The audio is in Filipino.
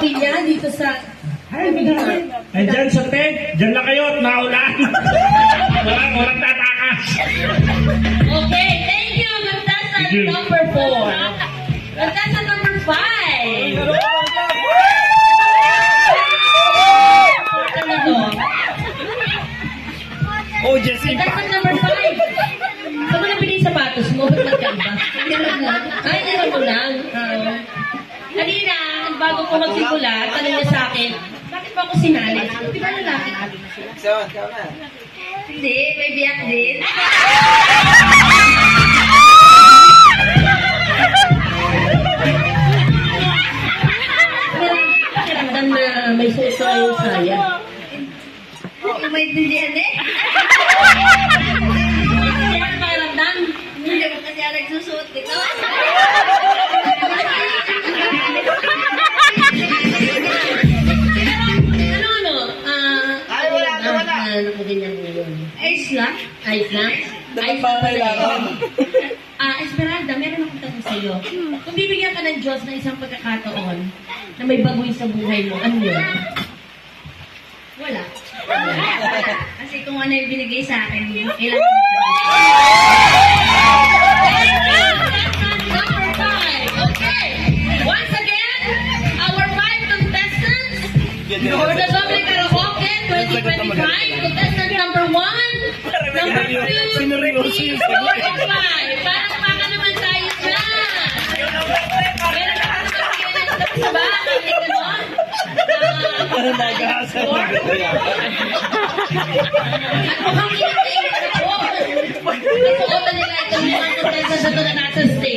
pamilya dito sa... Ay, dyan sa tent, dyan na kayo at naulan. Walang tatakas. Okay, thank you. Contestant number 4. Contestant number 5. Oh, Jessica. Contestant number 5. Saan mo napili yung sapatos mo? Ba't magkaiba? Ay, nilagyan mo lang. Kanina, bago ko magsimula, tanong niya sa akin, bakit ba ako sinali? Di ba lalaki? Hindi, may biyak din. Pakiramdam na may suso yung saya. May tindihan eh. Kaya pakiramdam. Hindi mo kasi nagsusuot nito. Ice lang? Ice lang? Ice lang pala. Esmeralda, meron akong tanong sa'yo. Kung bibigyan ka ng Diyos na isang pagkakataon na may bagoy sa buhay mo, ano yun? Wala. Kasi kung ano yung binigay sa akin, kailangan ko. Number 5. Okay. Once again, our 5 contestants for the Double Karaoke 2025. Contestant number 1, number 2, 3, 4, and 5. Parang baka naman tayo dyan. Meron ka naman kayo sa bahay. Ganon. At mukhang ingat ako. Nasuotan nila itong mga contestants na nasa stage.